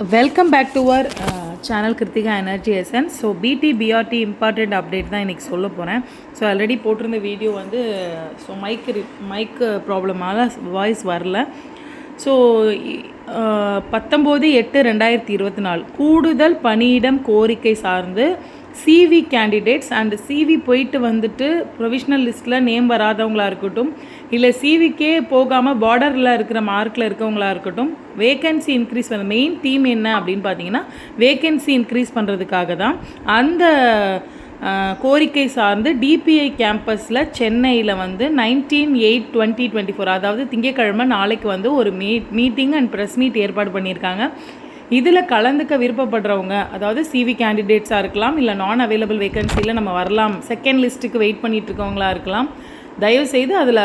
Welcome back to our channel Krithika energy essence. So BT BRT important update தான் இன்றைக்கி சொல்ல போகிறேன். ஸோ ஆல்ரெடி போட்டிருந்த வீடியோ வந்து ஸோ மைக்கு ப்ராப்ளமால் வாய்ஸ் வரல. ஸோ 19/8/2024 கூடுதல் பணியிடம் கோரிக்கை சார்ந்து சிவி கேண்டிடேட்ஸ் அண்ட் சிவி போயிட்டு வந்துட்டு ப்ரொவிஷ்னல் லிஸ்ட்டில் நேம் வராதவங்களா இருக்கட்டும், இல்லை சிவிக்கே போகாமல் பார்டரில் இருக்கிற மார்க்கில் இருக்கவங்களா இருக்கட்டும், வேக்கன்சி இன்க்ரீஸ் பண்ண மெயின் தீம் என்ன அப்படின்னு பார்த்தீங்கன்னா வேக்கன்சி இன்க்ரீஸ் பண்ணுறதுக்காக தான் அந்த கோரிக்கை சார்ந்து டிபிஐ கேம்பஸில் சென்னையில் வந்து 19/8/2024 அதாவது திங்கட்கிழமை நாளைக்கு வந்து ஒரு மீட்டிங் அண்ட் ப்ரெஸ் மீட் ஏற்பாடு பண்ணியிருக்காங்க. இதில் கலந்துக்க விருப்பப்படுறவங்க, அதாவது சிவி கேண்டிடேட்ஸாக இருக்கலாம், இல்லை நான் அவைலபிள் வேக்கன்சியில் நம்ம வரலாம், செகண்ட் லிஸ்ட்டுக்கு வெயிட் பண்ணிகிட்டு இருக்கவங்களா இருக்கலாம், தயவுசெய்து அதில்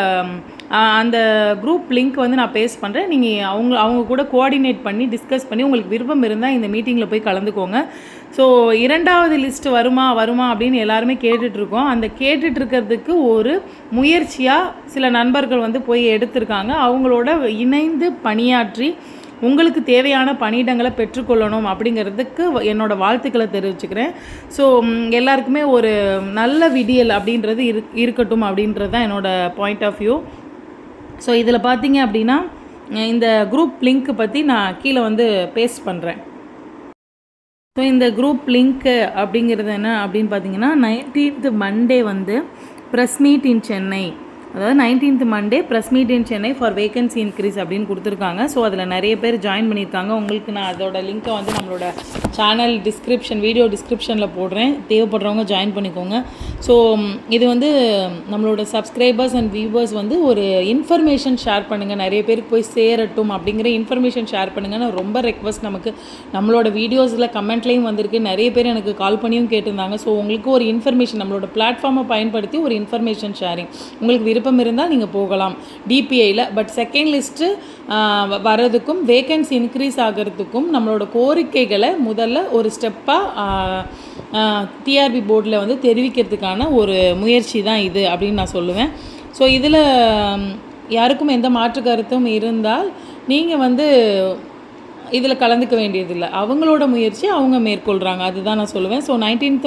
அந்த குரூப் லிங்க் வந்து நான் பேஸ்ட் பண்ணுறேன். நீங்கள் அவங்க கூட கோஆர்டினேட் பண்ணி டிஸ்கஸ் பண்ணி உங்களுக்கு விருப்பம் இருந்தால் இந்த மீட்டிங்கில் போய் கலந்துக்கோங்க. ஸோ 2வது லிஸ்ட்டு வருமா அப்படின்னு எல்லாருமே கேட்டுட்ருக்கோம். அந்த கேட்டுட்ருக்கிறதுக்கு ஒரு முயற்சியாக சில நண்பர்கள் வந்து போய் எடுத்திருக்காங்க. அவங்களோட இணைந்து பணியாற்றி உங்களுக்கு தேவையான பணியிடங்களை பெற்றுக்கொள்ளணும் அப்படிங்கிறதுக்கு என்னோடய வாழ்த்துக்களை தெரிவிச்சுக்கிறேன். ஸோ எல்லாருக்குமே ஒரு நல்ல விடியல் அப்படின்றது இருக்கட்டும் அப்படின்றது தான் என்னோடய பாயிண்ட் ஆஃப் வியூ. ஸோ இதில் பார்த்தீங்க அப்படின்னா இந்த குரூப் லிங்க் பற்றி நான் கீழே வந்து பேஸ்ட் பண்ணுறேன். ஸோ இந்த குரூப் லிங்க்கு அப்படிங்கிறது என்ன அப்படின்னு பார்த்தீங்கன்னா 19th மண்டே வந்து ப்ரெஸ் மீட் இன் சென்னை, அதாவது 19th Monday press meet in Chennai for vacancy increase அப்படின்னு கொடுத்துருக்காங்க. ஸோ அதில் நிறைய பேர் ஜாயின் பண்ணியிருக்காங்க. உங்களுக்கு நான் அதோட லிங்க்கை வந்து நம்மளோட சேனல் வீடியோ டிஸ்கிரிப்ஷனில் போடுறேன், தேவைப்படுறவங்க ஜாயின் பண்ணிக்கோங்க. ஸோ இது வந்து நம்மளோட சப்ஸ்கிரைபர்ஸ் அண்ட் வியூவர்ஸ் வந்து ஒரு இன்ஃபர்மேஷன் ஷேர் பண்ணுங்கள், நிறைய பேருக்கு போய் சேரட்டும் அப்படிங்கிற இன்ஃபர்மேஷன் ஷேர் பண்ணுங்கன்னு ரொம்ப ரெக்வஸ்ட் நமக்கு நம்மளோட வீடியோஸில் கமெண்ட்லேயும் வந்திருக்கு. நிறைய பேர் எனக்கு கால் பண்ணியும் கேட்டிருந்தாங்க. ஸோ உங்களுக்கு ஒரு இன்ஃபர்மேஷன் நம்மளோட பிளாட்ஃபார்மை பயன்படுத்தி ஒரு இன்ஃபர்மேஷன் ஷேரிங் உங்களுக்கு விருப்பம் இருந்தால் நீங்கள் போகலாம் டிபிஐயில். பட் செகண்ட் லிஸ்ட்டு வர்றதுக்கும் வேக்கன்சி இன்க்ரீஸ் ஆகிறதுக்கும் நம்மளோட கோரிக்கைகளை முதல்ல ஒரு ஸ்டெப்பாக டிஆர்பி போர்டில் வந்து தெரிவிக்கிறதுக்கான ஒரு முயற்சி தான் இது அப்படின்னு நான் சொல்லுவேன். ஸோ இதில் யாருக்கும் எந்த மாற்று கருத்தும் இருந்தால் நீங்கள் வந்து இதில் கலந்துக்க வேண்டியதில்லை, அவங்களோட முயற்சி அவங்க மேற்கொள்கிறாங்க, அதுதான் நான் சொல்லுவேன். ஸோ 19th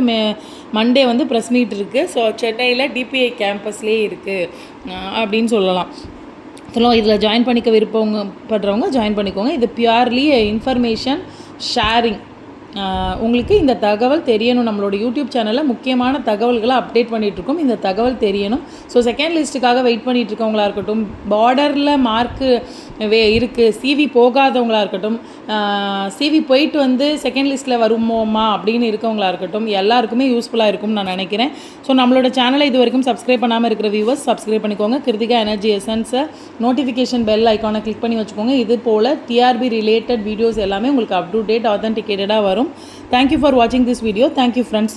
மண்டே வந்து ப்ரெஸ் மீட் இருக்குது. ஸோ சென்னையில் டிபிஐ கேம்பஸ்லேயே இருக்குது அப்படின்னு சொல்லலாம். ஸோ இதில் ஜாயின் பண்ணிக்க விருப்பப்படுறவங்க ஜாயின் பண்ணிக்கோங்க. இது பியூர்லி இன்ஃபர்மேஷன் ஷேரிங். உங்களுக்கு இந்த தகவல் தெரியணும், நம்மளோட யூடியூப் சேனலில் முக்கியமான தகவல்களை அப்டேட் பண்ணிகிட்ருக்கோம், இந்த தகவல் தெரியணும். ஸோ செகண்ட் லிஸ்ட்டுக்காக வெயிட் பண்ணிகிட்ருக்கவங்களா இருக்கட்டும், பார்டரில் மார்க்கு இருக்குது சிவி போகாதவங்களா இருக்கட்டும், சிவி போயிட்டு வந்து செகண்ட் லிஸ்ட்டில் வருமோமா அப்படின்னு இருக்கவங்களா இருக்கட்டும், எல்லாருக்குமே யூஸ்ஃபுல்லாக இருக்கும்னு நான் நினைக்கிறேன். ஸோ நம்மளோட சேனலை இது வரைக்கும் சப்ஸ்கிரைப் பண்ணாமல் இருக்கிற வியூவர்ஸ் சப்ஸ்கிரைப் பண்ணிக்கோங்க. கிருத்திகா எனர்ஜி எசன்ஸை நோட்டிஃபிகேஷன் பெல் ஐக்கானை கிளிக் பண்ணி வச்சுக்கோங்க. இது போல் டிஆர்பி ரிலேட்டட் வீடியோஸ் எல்லாமே உங்களுக்கு அப் டு டேட் ஆத்தென்டிகேட்டடாக வரும். Thank you for watching this video. Thank you friends.